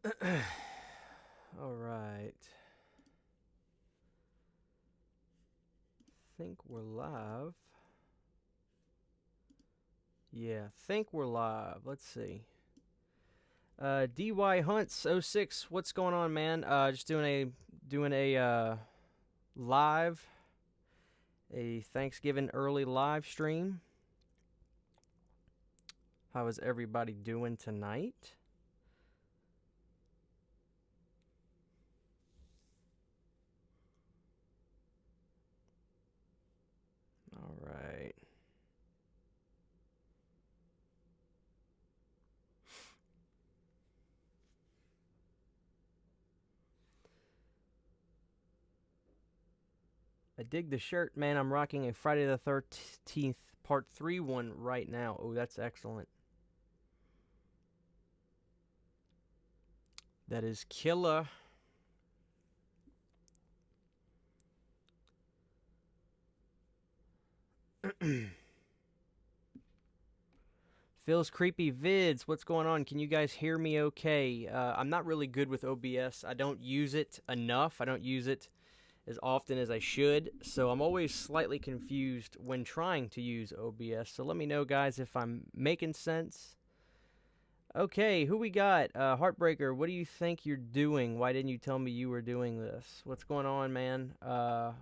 All right. Think we're live. Yeah, think we're live. Let's see. DY Hunts 06, what's going on, man? Just doing a live, a Thanksgiving early live stream. How is everybody doing tonight? All right. I dig the shirt, man. I'm rocking a Friday the 13th Part 3 one right now. Oh, that's excellent. That is killer. Phil's Creepy Vids, what's going on? Can you guys hear me okay? I'm not really good with OBS. I don't use it enough. I don't use it as often as I should, so I'm always slightly confused when trying to use OBS. So let me know, guys, if I'm making sense. Okay, who we got? Heartbreaker, what do you think you're doing? Why didn't you tell me you were doing this? What's going on, man?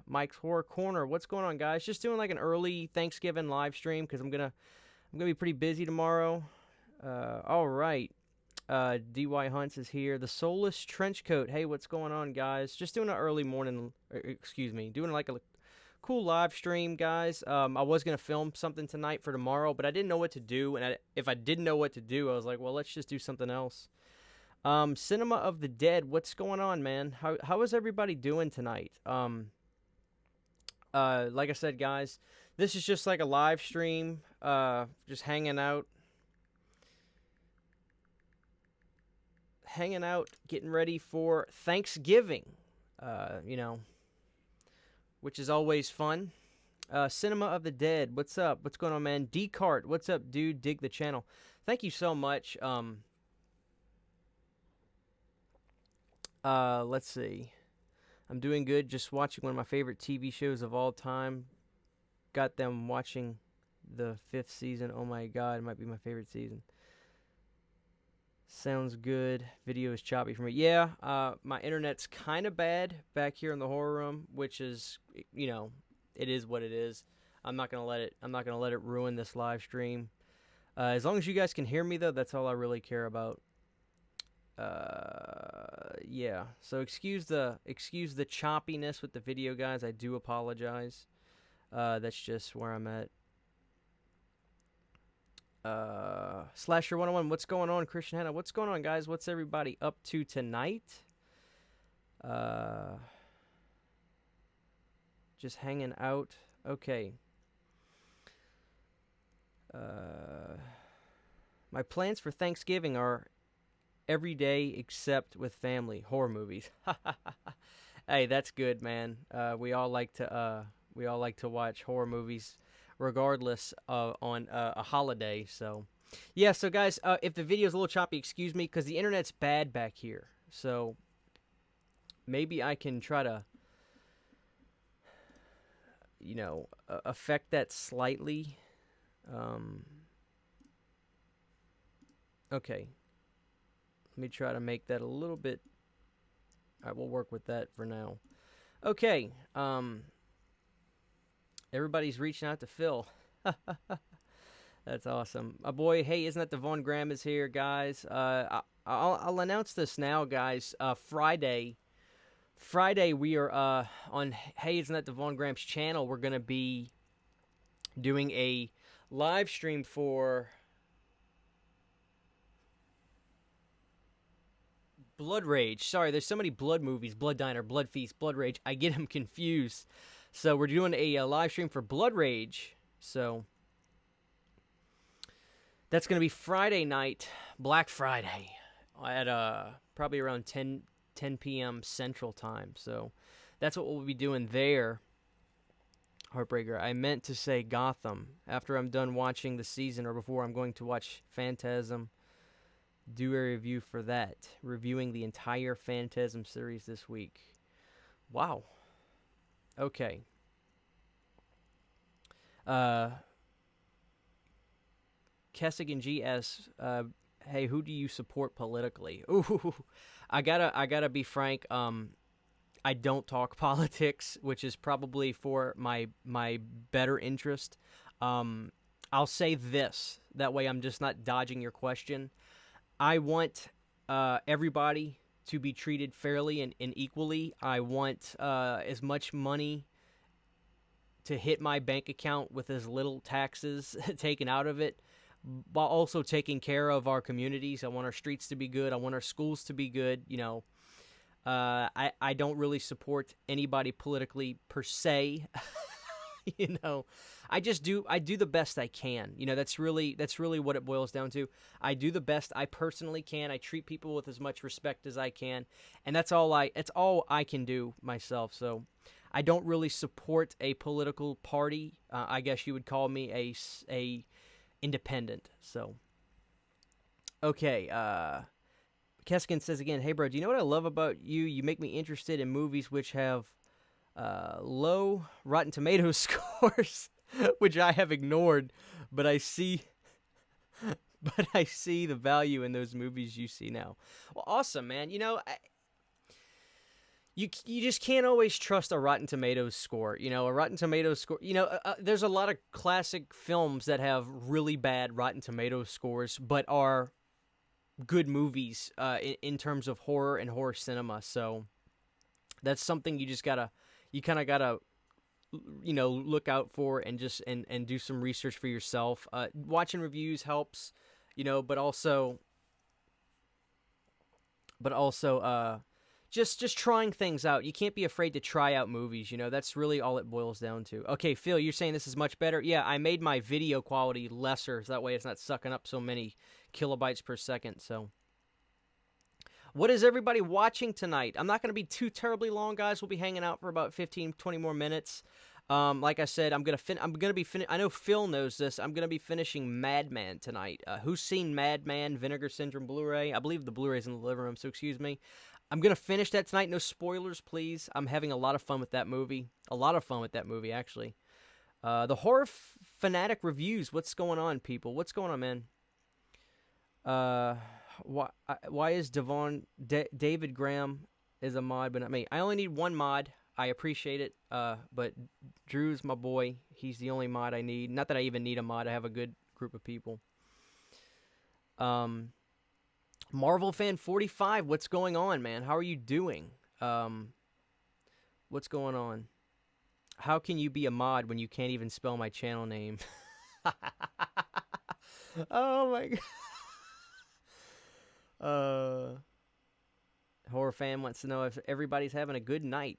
Mike's Horror Corner, what's going on, guys? Just doing like an early Thanksgiving live stream because I'm gonna be pretty busy tomorrow. All right. DY Hunts is here. The Soulless Trenchcoat. Hey, what's going on, guys? Just doing an early morning, doing like a cool live stream, guys. I was going to film something tonight for tomorrow, but I didn't know what to do. And if I didn't know what to do, I was like, well, let's just do something else. Cinema of the Dead. What's going on, man? How is everybody doing tonight? Like I said, guys, this is just like a live stream, just hanging out, getting ready for Thanksgiving, which is always fun. Cinema of the Dead, what's up? What's going on, man? D-Cart, what's up, dude? Dig the channel. Thank you so much. Let's see. I'm doing good, just watching one of my favorite TV shows of all time. Got them watching the 5th season. Oh my god, it might be my favorite season. Sounds good. Video is choppy for me. Yeah, my internet's kind of bad back here in the horror room, which is, it is what it is. I'm not gonna let it ruin this live stream. As long as you guys can hear me, though, that's all I really care about. Yeah. So excuse the choppiness with the video, guys. I do apologize. That's just where I'm at. Slasher 101, what's going on? Christian Hanna, what's going on, guys? What's everybody up to tonight? Just hanging out. Okay. My plans for Thanksgiving are every day except with family. Horror movies. Hey, that's good, man. We all like to watch horror movies, regardless on a holiday. So, yeah. So, guys, if the video's a little choppy, excuse me, because the internet's bad back here. So, maybe I can try to, affect that slightly. Okay. Let me try to make that a little bit. All right, we'll work with that for now. Okay. Everybody's reaching out to Phil. That's awesome. Boy, hey, isn't that the Von Graham is here, guys? I'll announce this now, guys. Friday, we are on Hey, isn't that the Von Graham's channel? We're going to be doing a live stream for Blood Rage. Sorry, there's so many blood movies. Blood Diner, Blood Feast, Blood Rage. I get them confused. So we're doing a live stream for Blood Rage. So that's going to be Friday night, Black Friday, at probably around 10 p.m. Central Time. So that's what we'll be doing there. Heartbreaker. I meant to say Gotham. After I'm done watching the season or before I'm going to watch Phantasm. do a review for that. Reviewing the entire Phantasm series this week. Wow. Okay. Kessigan G asks, hey, who do you support politically? Ooh, I gotta be frank. I don't talk politics, which is probably for my better interest. I'll say this. That way I'm just not dodging your question. I want everybody to be treated fairly and equally. I want as much money to hit my bank account with as little taxes taken out of it, while also taking care of our communities. I want our streets to be good. I want our schools to be good. You know, I don't really support anybody politically per se. You know, I do the best I can. You know, that's really what it boils down to. I do the best I personally can. I treat people with as much respect as I can, and that's all I can do myself. So I don't really support a political party. I guess you would call me a independent. So okay, Keskin says again, hey bro, do you know what I love about you? You make me interested in movies which have low Rotten Tomatoes scores, which I have ignored, but I see the value in those movies you see now. Well, awesome, man. You know, you just can't always trust a Rotten Tomatoes score. You know, a Rotten Tomatoes score. You know, there's a lot of classic films that have really bad Rotten Tomatoes scores, but are good movies in terms of horror and horror cinema. So that's something you kind of gotta, you know, look out for and just and do some research for yourself. Watching reviews helps, you know, but also just trying things out. You can't be afraid to try out movies, you know. That's really all it boils down to. Okay, Phil, you're saying this is much better? Yeah, I made my video quality lesser, so that way it's not sucking up so many kilobytes per second. So what is everybody watching tonight? I'm not going to be too terribly long, guys. We'll be hanging out for about 15, 20 more minutes. Like I said, I'm gonna be I know Phil knows this. I'm gonna be finishing Madman tonight. Who's seen Madman Vinegar Syndrome Blu-ray? I believe the Blu-ray's in the living room, so excuse me. I'm gonna finish that tonight. No spoilers, please. I'm having a lot of fun with that movie. Actually. The Horror Fanatic reviews. What's going on, people? What's going on, man? Why is David Graham is a mod, but not me? I only need one mod. I appreciate it, but Drew's my boy. He's the only mod I need. Not that I even need a mod. I have a good group of people. Marvel Fan 45, what's going on, man? How are you doing? What's going on? How can you be a mod when you can't even spell my channel name? Oh my god. Horror Fan wants to know if everybody's having a good night.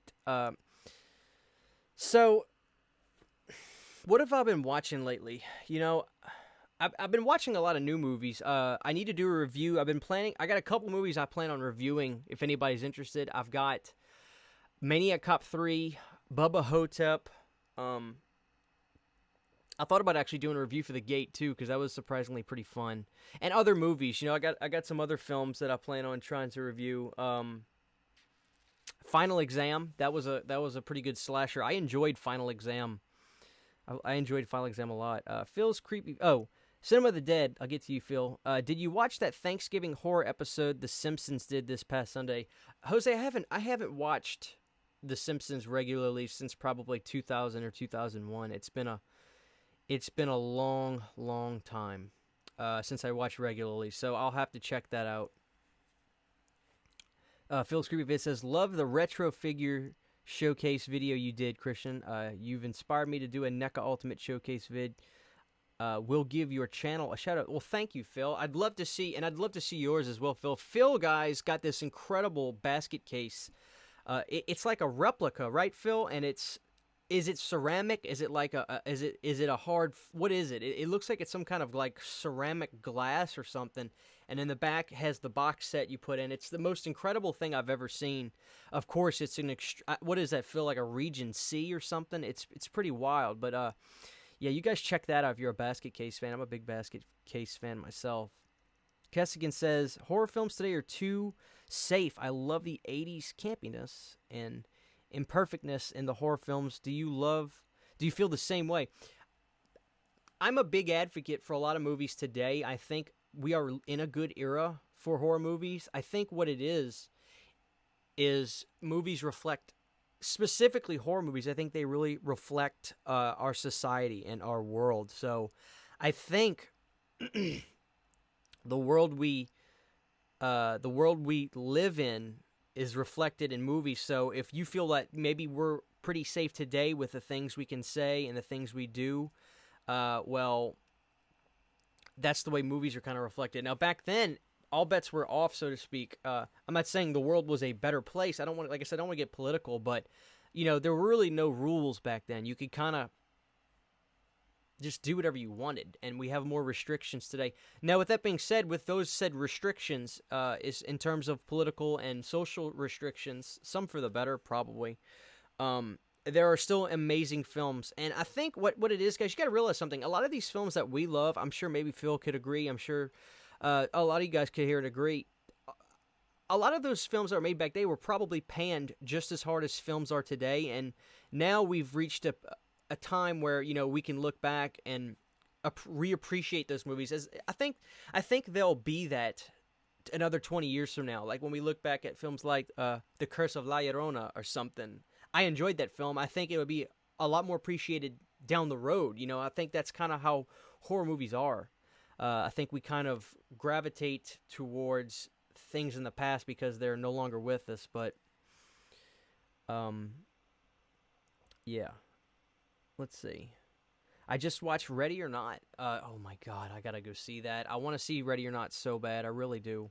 So, what have I been watching lately? You know, I've been watching a lot of new movies. I need to do a review. I got a couple movies I plan on reviewing if anybody's interested. I've got Maniac Cop 3, Bubba Hotep. I thought about actually doing a review for The Gate too, because that was surprisingly pretty fun. And other movies, you know, I got some other films that I plan on trying to review. Final Exam, that was a pretty good slasher. I enjoyed Final Exam. I enjoyed Final Exam a lot. Phil's creepy. Oh, Cinema of the Dead. I'll get to you, Phil. Did you watch that Thanksgiving horror episode The Simpsons did this past Sunday? Jose, I haven't watched The Simpsons regularly since probably 2000 or 2001. It's been a long, long time since I watched regularly, so I'll have to check that out. Phil's Creepy Vid says, love the retro figure showcase video you did, Christian. You've inspired me to do a NECA Ultimate showcase vid. We'll give your channel a shout out. Well, thank you, Phil. I'd love to see yours as well, Phil. Phil, guys, got this incredible basket case. It's like a replica, right, Phil? And is it ceramic? Is it like is it a hard, what is it? It looks like it's some kind of like ceramic glass or something. And in the back has the box set you put in. It's the most incredible thing I've ever seen. Of course, it's what does that feel like, a Region C or something? It's pretty wild. But yeah, you guys check that out if you're a basket case fan. I'm a big basket case fan myself. Kessigan says, horror films today are too safe. I love the 80s campiness and imperfectness in the horror films. Do you feel the same way? I'm a big advocate for a lot of movies today. I think we are in a good era for horror movies. I think what it is movies reflect, specifically horror movies, I think they really reflect our society and our world. So I think the world we live in is reflected in movies. So if you feel that maybe we're pretty safe today with the things we can say and the things we do, well, that's the way movies are kind of reflected. Now, back then, all bets were off, so to speak. I'm not saying the world was a better place. I don't want to get political, but there were really no rules back then. You could kind of just do whatever you wanted, and we have more restrictions today. Now, with that being said, with those said restrictions, is in terms of political and social restrictions, some for the better, probably. There are still amazing films, and I think what it is, guys, you got to realize something. A lot of these films that we love, I'm sure maybe Phil could agree. I'm sure a lot of you guys could hear and agree. A lot of those films that were made back then were probably panned just as hard as films are today, and now we've reached a time where we can look back and reappreciate those movies. As I think they'll be that another 20 years from now. Like when we look back at films like The Curse of La Llorona or something. I enjoyed that film. I think it would be a lot more appreciated down the road. I think that's kind of how horror movies are. I think we kind of gravitate towards things in the past because they're no longer with us. But, yeah. Let's see. I just watched Ready or Not. Oh my God, I gotta go see that. I want to see Ready or Not so bad. I really do.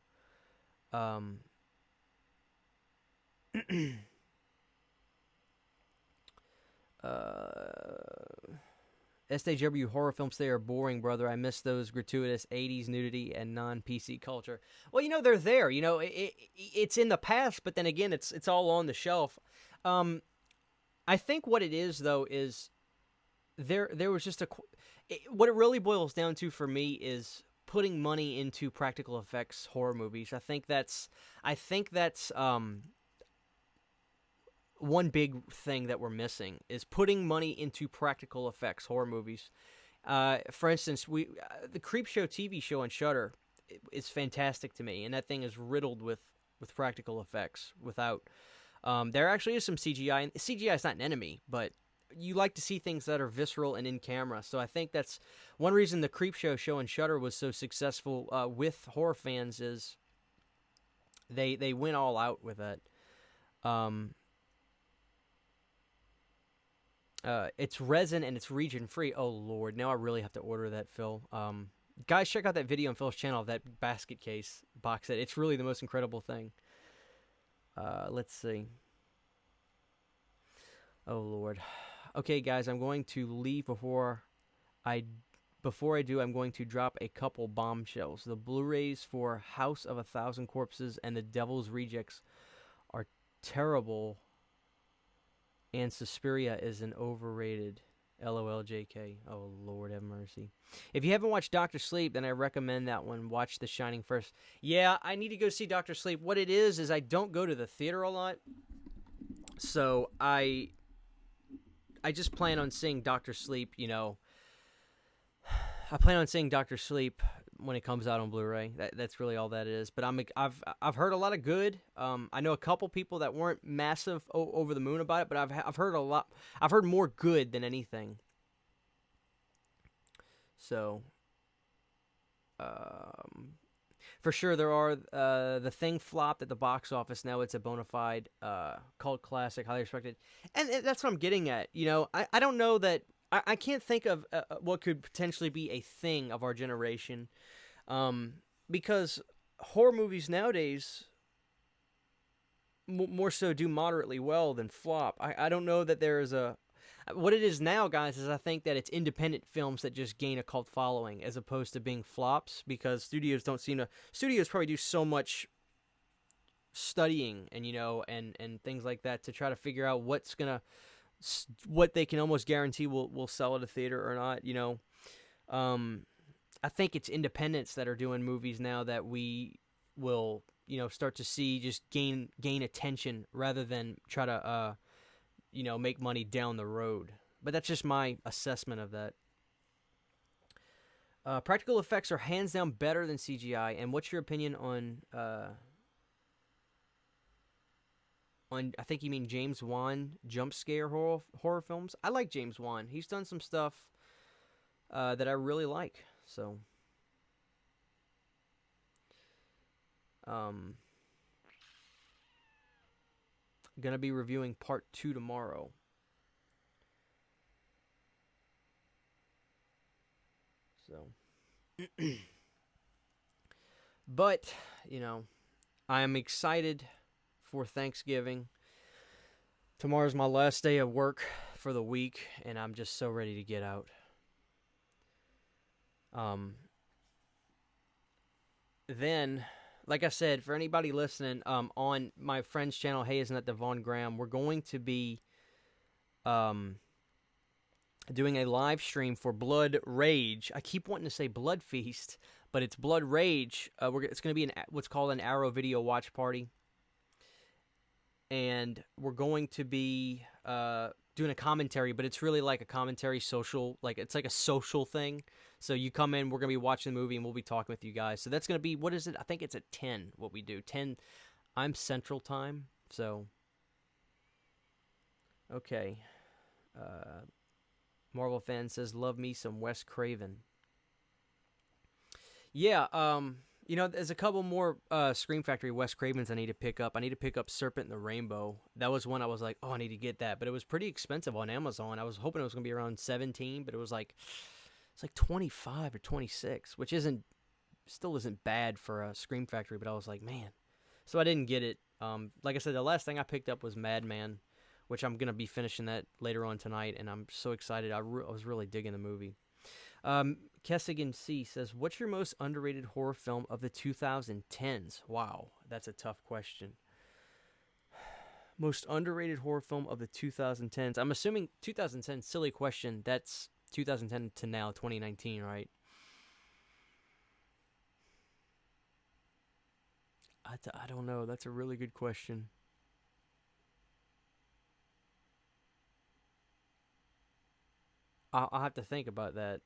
SJW horror films today are boring, brother. I miss those gratuitous 80s nudity and non-PC culture. Well, they're there. It's in the past, but then again, it's all on the shelf. I think what it is, though, is there was just what it really boils down to for me is putting money into practical effects horror movies. I think that's one big thing that we're missing is putting money into practical effects horror movies. For instance, the Creepshow TV show on Shudder is fantastic to me, and that thing is riddled with practical effects. Without there actually is some CGI, and CGI is not an enemy, but you like to see things that are visceral and in camera. So I think that's one reason the Creepshow show on Shudder was so successful with horror fans is they went all out with it. It's resin and it's region free. Oh Lord, now I really have to order that, Phil. Guys, check out that video on Phil's channel of that basket case box set. It's really the most incredible thing. Let's see. Oh Lord. Okay, guys, I'm going to leave before I do. I'm going to drop a couple bombshells. The Blurays for House of a Thousand Corpses and The Devil's Rejects are terrible, and Suspiria is an overrated. LOL JK. Oh, Lord have mercy. If you haven't watched Dr. Sleep, then I recommend that one. Watch The Shining first. Yeah, I need to go see Dr. Sleep. What it is I don't go to the theater a lot. So I just plan on seeing Dr. Sleep, I plan on seeing Dr. Sleep when it comes out on Blu-ray. That's really all that is. But I've heard a lot of good. I know a couple people that weren't massive over the moon about it, but I've heard a lot. I've heard more good than anything. So, for sure there are. The Thing flopped at the box office. Now it's a bona fide cult classic, highly respected, and that's what I'm getting at. I don't know that. I can't think of what could potentially be a thing of our generation, because horror movies nowadays more so do moderately well than flop. I don't know that there is a... What it is now, guys, is I think that it's independent films that just gain a cult following as opposed to being flops, because studios don't seem to... Studios probably do so much studying and, and things like that to try to figure out what they can almost guarantee will sell at a theater or not, I think it's independents that are doing movies now that we will, start to see just gain attention rather than try to, make money down the road. But that's just my assessment of that. Practical effects are hands down better than CGI. And what's your opinion on I think you mean James Wan jump scare horror films? I like James Wan. He's done some stuff that I really like. So, gonna be reviewing part 2 tomorrow. So, but I am excited for Thanksgiving. Tomorrow's my last day of work for the week, and I'm just so ready to get out. Then, like I said, for anybody listening, on my friend's channel, Hey Isn't That Devon Graham, we're going to be doing a live stream for Blood Rage. I keep wanting to say Blood Feast, but it's Blood Rage. It's going to be what's called an Arrow Video Watch Party. And we're going to be doing a commentary, but it's really like a commentary social, it's like a social thing. So you come in, we're going to be watching the movie, and we'll be talking with you guys. So that's going to be, what is it? I think it's at 10, what we do. 10, I'm Central Time, so. Okay. Marvel fan says, love me some Wes Craven. Yeah, there's a couple more Scream Factory Wes Cravens I need to pick up. I need to pick up Serpent and the Rainbow. That was one I was like, oh, I need to get that. But it was pretty expensive on Amazon. I was hoping it was going to be around 17, but it was like, it's like 25 or 26, which still isn't bad for a Scream Factory, but I was like, man. So I didn't get it. Like I said, the last thing I picked up was Madman, which I'm going to be finishing that later on tonight, and I'm so excited. I was really digging the movie. Kessigan C says, what's your most underrated horror film of the 2010s? Wow, that's a tough question. Most underrated horror film of the 2010s. I'm assuming 2010, silly question. That's 2010 to now, 2019, right? I don't know. That's a really good question. I'll have to think about that.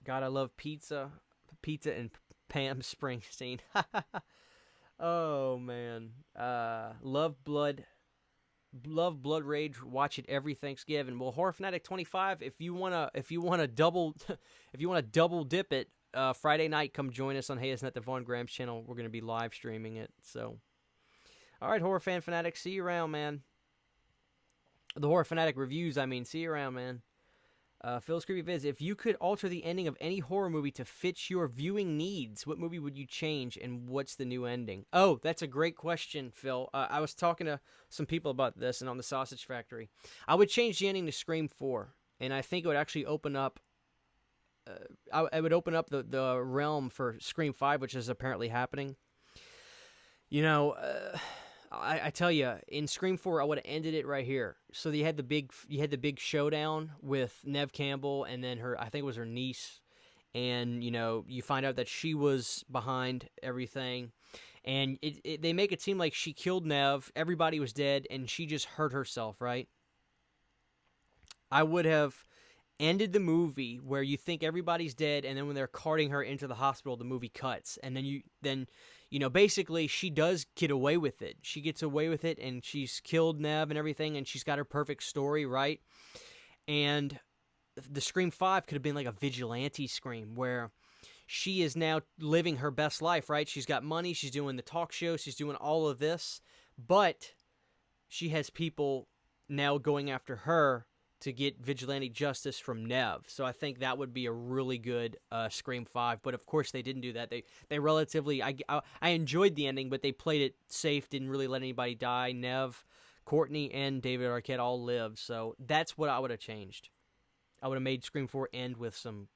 God, I love pizza and Pam Springsteen. Oh man, love Blood Rage. Watch it every Thanksgiving. Well, Horror Fanatic 25. If you wanna double, if you wanna double dip it, Friday night, come join us on Hey Isn't That Devon Graham's channel. We're gonna be live streaming it. So, all right, Horror Fanatic, see you around, man. The Horror Fanatic reviews. I mean, see you around, man. Phil's Creepy Viz, if you could alter the ending of any horror movie to fit your viewing needs, what movie would you change, and what's the new ending? Oh, that's a great question, Phil. I was talking to some people about this and on the Sausage Factory. I would change the ending to Scream 4, and I think it would actually open up I would open up the realm for Scream 5, which is apparently happening. I tell you, in Scream 4, I would have ended it right here. So you had the big showdown with Neve Campbell, and then I think it was her niece, and you find out that she was behind everything, and they make it seem like she killed Neve, everybody was dead, and she just hurt herself, right? I would have ended the movie where you think everybody's dead, and then when they're carting her into the hospital, the movie cuts, and then basically she does get away with it. She gets away with it, and she's killed Neve and everything, and she's got her perfect story, right? And the Scream 5 could have been like a vigilante Scream, where she is now living her best life, right? She's got money, she's doing the talk show, she's doing all of this, but she has people now going after her to get vigilante justice from Neve. So I think that would be a really good Scream 5. But of course they didn't do that. They relatively, I enjoyed the ending, but they played it safe, didn't really let anybody die. Neve, Courtney, and David Arquette all lived. So that's what I would have changed. I would have made Scream 4 end with some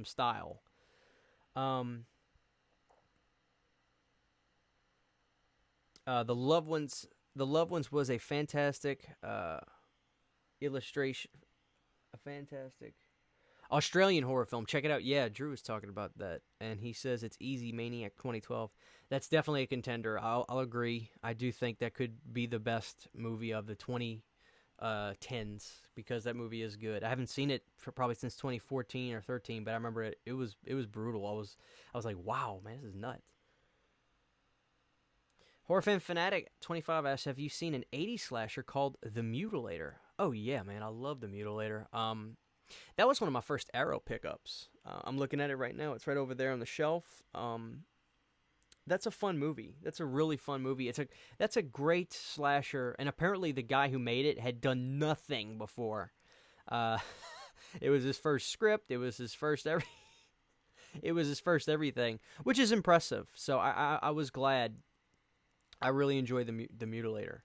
style. The Loved Ones was a fantastic illustration. A fantastic Australian horror film. Check it out. Yeah, Drew was talking about that, and he says it's easy. Maniac 2012. That's definitely a contender. I'll agree. I do think that could be the best movie of the 2010s because that movie is good. I haven't seen it for probably since 2014 or 13, but I remember it. It was brutal. I was like, wow, man, this is nuts. Horror fan fanatic 25 asks, have you seen an 80s slasher called The Mutilator? Oh yeah, man, I love The Mutilator. That was one of my first Arrow pickups. I'm looking at it right now. It's right over there on the shelf. That's a fun movie. That's a really fun movie. That's a great slasher, and apparently the guy who made it had done nothing before. It was his first script. It was his first It was his first everything, which is impressive. So I was glad. I really enjoyed the Mutilator.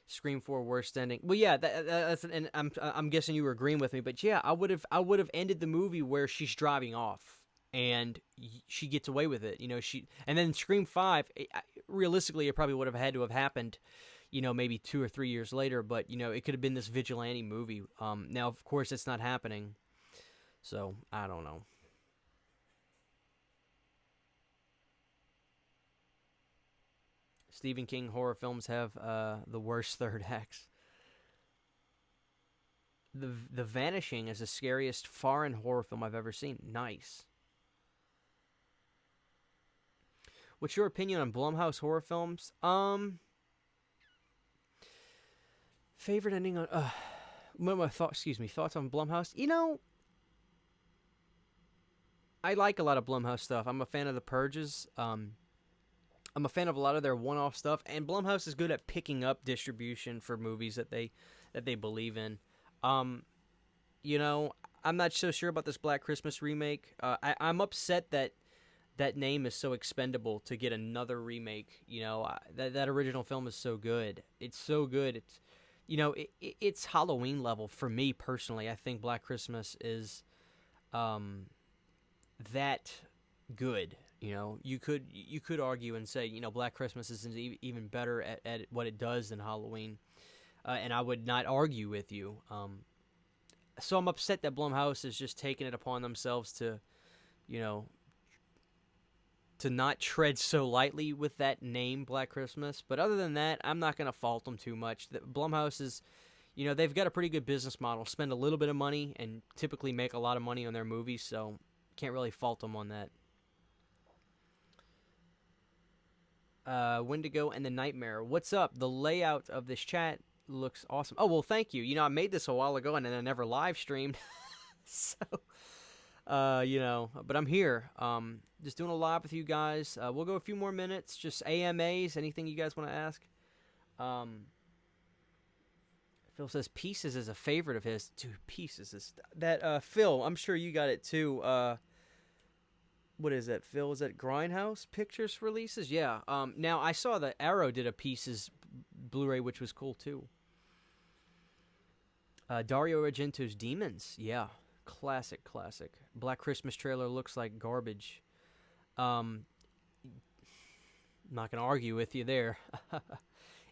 Scream 4 worst ending. Well, yeah, that's and I'm guessing you were agreeing with me, but yeah, I would have ended the movie where she's driving off and she gets away with it. You know, and then Scream 5. Realistically, it probably would have had to have happened, you know, maybe 2 or 3 years later. But you know, it could have been this vigilante movie. Now, of course, it's not happening. So I don't know. Stephen King horror films have the worst third acts. The Vanishing is the scariest foreign horror film I've ever seen. Nice. What's your opinion on Blumhouse horror films? Favorite ending on what my thoughts on Blumhouse? You know, I like a lot of Blumhouse stuff. I'm a fan of The Purges. I'm a fan of a lot of their one-off stuff, and Blumhouse is good at picking up distribution for movies that they believe in. You know, I'm not so sure about this Black Christmas remake. I'm upset that name is so expendable to get another remake. You know, that original film is so good. It's so good. It's, you know, it's Halloween level for me personally. I think Black Christmas is that good. You know, you could argue and say, you know, Black Christmas is even better at what it does than Halloween, and I would not argue with you. So I'm upset that Blumhouse is just taking it upon themselves to, you know, to not tread so lightly with that name, Black Christmas. But other than that, I'm not going to fault them too much. Blumhouse is, you know, they've got a pretty good business model. Spend a little bit of money and typically make a lot of money on their movies, so can't really fault them on that. Wendigo and the Nightmare. What's up? The layout of this chat looks awesome. Oh, well, thank you. You know, I made this a while ago and then I never live streamed. So, you know, but I'm here. Just doing a live with you guys. We'll go a few more minutes. Just AMAs. Anything you guys want to ask? Phil says Pieces is a favorite of his. Dude, Pieces is that. Phil, I'm sure you got it too. What is that, Phil? Is that Grindhouse Pictures releases? Yeah. Now, I saw that Arrow did a Pieces Blu-ray, which was cool, too. Dario Argento's Demons. Yeah. Classic. Black Christmas trailer looks like garbage. Not going to argue with you there.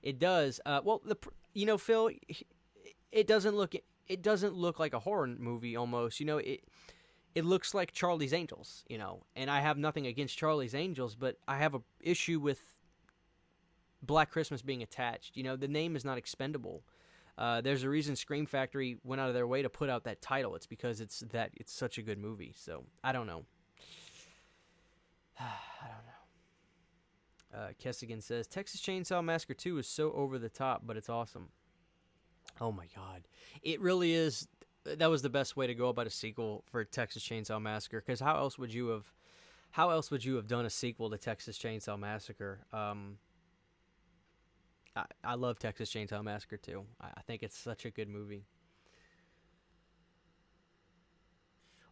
It does. Well, you know, Phil, it doesn't look like a horror movie almost. You know, it looks like Charlie's Angels, you know, and I have nothing against Charlie's Angels, but I have an issue with Black Christmas being attached. You know, the name is not expendable. There's a reason Scream Factory went out of their way to put out that title. It's because it's such a good movie. So I don't know. Kessigan says Texas Chainsaw Massacre 2 is so over the top, but it's awesome. Oh my God, it really is. That was the best way to go about a sequel for Texas Chainsaw Massacre. Because how else would you have done a sequel to Texas Chainsaw Massacre? I love Texas Chainsaw Massacre too. I think it's such a good movie.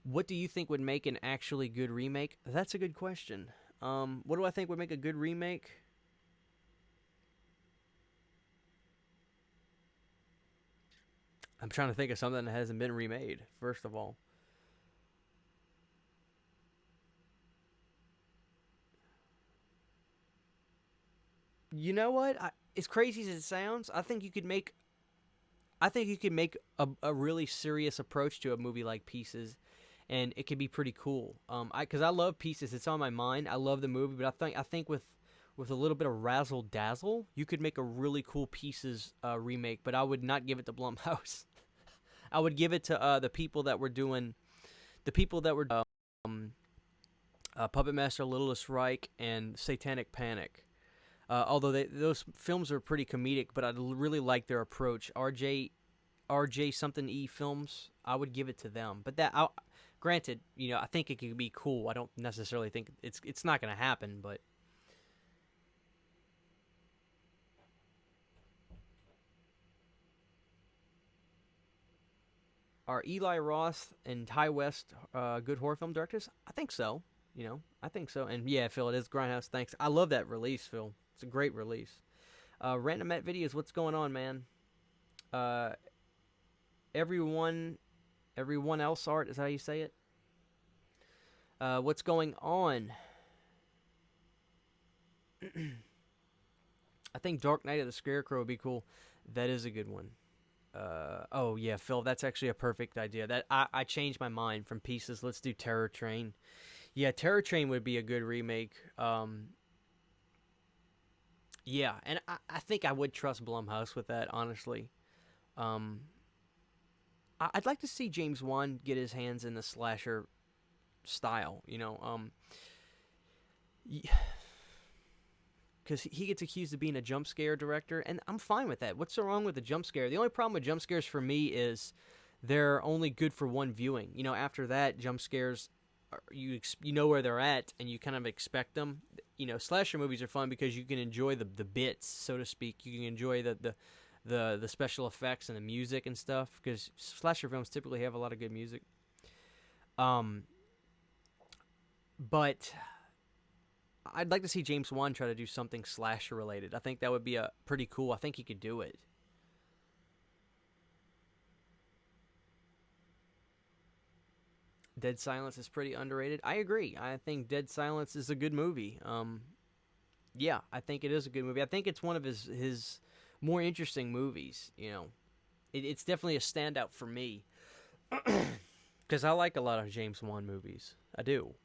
What do you think would make an actually good remake? That's a good question. What do I think would make a good remake? I'm trying to think of something that hasn't been remade, first of all. You know what? As crazy as it sounds, I think you could make a really serious approach to a movie like Pieces, and it could be pretty cool. Because I love Pieces, it's on my mind. I love the movie, but I think with a little bit of razzle dazzle, you could make a really cool Pieces remake. But I would not give it to Blumhouse. I would give it to the people that were um, Puppet Master, Littlest Reich, and Satanic Panic. Although those films are pretty comedic, but I really like their approach. RJ something E films, I would give it to them. But granted, I think it could be cool. I don't necessarily think it's not going to happen, but are Eli Roth and Ty West good horror film directors? I think so. I think so. And yeah, Phil, it is Grindhouse. Thanks. I love that release, Phil. It's a great release. Random Matt Videos, what's going on, man? Uh, everyone else art, is that how you say it? What's going on? I think Dark Knight of the Scarecrow would be cool. That is a good one. Oh yeah, Phil, that's actually a perfect idea. That I changed my mind from Pieces. Let's do Terror Train. Yeah, Terror Train would be a good remake. Yeah, and I think I would trust Blumhouse with that, honestly. Um, I'd like to see James Wan get his hands in the slasher style, because he gets accused of being a jump scare director, and I'm fine with that. What's so wrong with a jump scare? The only problem with jump scares for me is they're only good for one viewing. After that, jump scares, you know where they're at, and you kind of expect them. Slasher movies are fun because you can enjoy the bits, so to speak. You can enjoy the special effects and the music and stuff, because slasher films typically have a lot of good music. But I'd like to see James Wan try to do something slasher related. I think that would be pretty cool. I think he could do it. Dead Silence is pretty underrated. I agree. I think Dead Silence is a good movie. Yeah, I think it is a good movie. I think it's one of his more interesting movies. It's definitely a standout for me because I like a lot of James Wan movies. I do.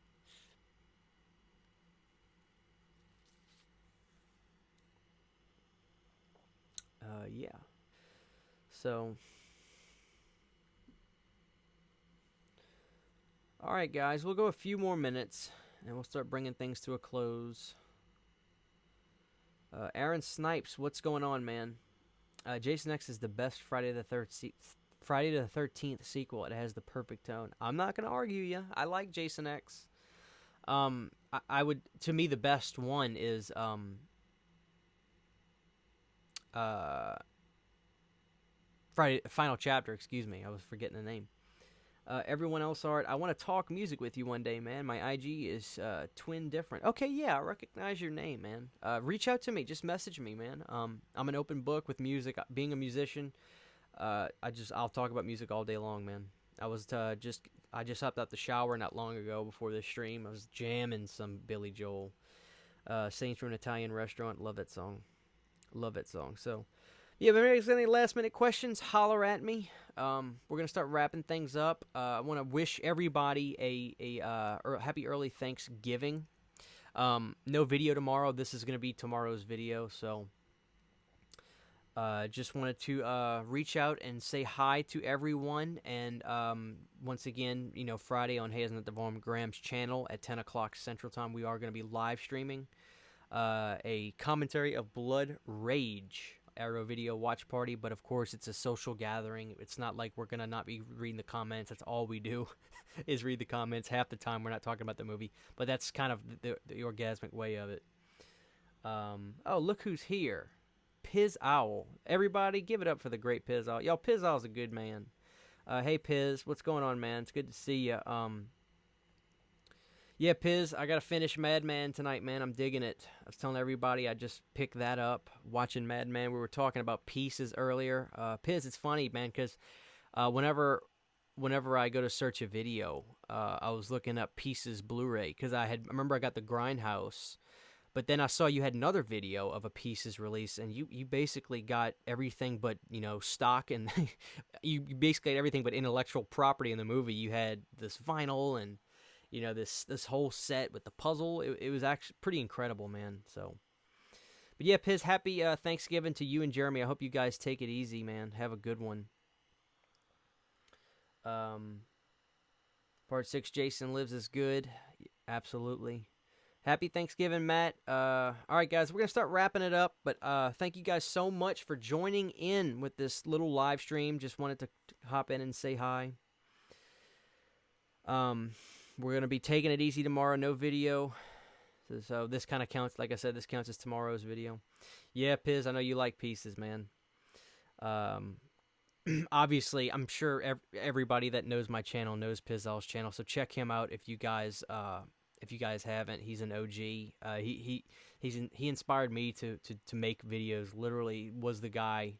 Yeah. So, all right, guys, we'll go a few more minutes and we'll start bringing things to a close. Aaron Snipes, what's going on, man? Jason X is the best Friday the 13th sequel. It has the perfect tone. I'm not gonna argue you. I like Jason X. I would, to me, the best one is Friday Final Chapter. Excuse me, I was forgetting the name. Everyone else art. I want to talk music with you one day, man. My IG is Twin Different. Okay, yeah, I recognize your name, man. Reach out to me. Just message me, man. I'm an open book with music. Being a musician, I'll talk about music all day long, man. I just hopped out the shower not long ago before this stream. I was jamming some Billy Joel. Saints from an Italian Restaurant. Love that song. Love that song. So, yeah, if anybody's got any last minute questions, holler at me. We're gonna start wrapping things up. I want to wish everybody a happy early Thanksgiving. No video tomorrow. This is gonna be tomorrow's video. So, just wanted to reach out and say hi to everyone. And once again, Friday on Hey Isn't It the Vaughn Graham's channel at 10 o'clock Central Time, we are gonna be live streaming a commentary of Blood Rage. Arrow video watch party, but of course it's a social gathering. It's not like we're gonna not be reading the comments. That's all we do is read the comments. Half the time we're not talking about the movie, but that's kind of the orgasmic way of it. Oh, look who's here. Piz Owl. Everybody give it up for the great Piz Owl. Yo, Piz Owl's a good man. Hey Piz, what's going on, man? It's good to see you. Yeah, Piz, I gotta finish Madman tonight, man. I'm digging it. I was telling everybody I just picked that up, watching Madman. We were talking about Pieces earlier. Piz, it's funny, man, because whenever I go to search a video, I was looking up Pieces Blu-ray, because I remember I got the Grindhouse But then I saw you had another video of a Pieces release, and you basically got everything but, stock, and you basically had everything but intellectual property in the movie. You had this vinyl and, this whole set with the puzzle. It was actually pretty incredible, man. So, but yeah, Piz, happy Thanksgiving to you and Jeremy. I hope you guys take it easy, man. Have a good one. Part 6, Jason Lives is good. Absolutely. Happy Thanksgiving, Matt. All right, guys, we're going to start wrapping it up, but thank you guys so much for joining in with this little live stream. Just wanted to hop in and say hi. We're going to be taking it easy tomorrow, no video. So this kind of counts, like I said, this counts as tomorrow's video. Yeah, Piz, I know you like Pieces, man. Obviously, I'm sure everybody that knows my channel knows Pizzal's channel, so check him out if you guys haven't. He's an OG. He inspired me to make videos. Literally was the guy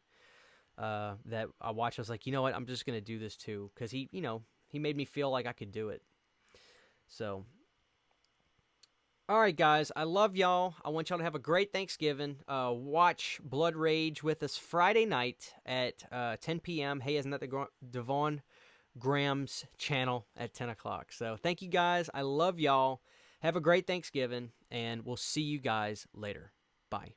that I watched. I was like, you know what? I'm just gonna do this too, because he made me feel like I could do it. So, all right, guys, I love y'all. I want y'all to have a great Thanksgiving. Watch Blood Rage with us Friday night at 10 p.m. Hey, isn't that the Devon Graham's channel at 10 o'clock? So thank you, guys. I love y'all. Have a great Thanksgiving, and we'll see you guys later. Bye.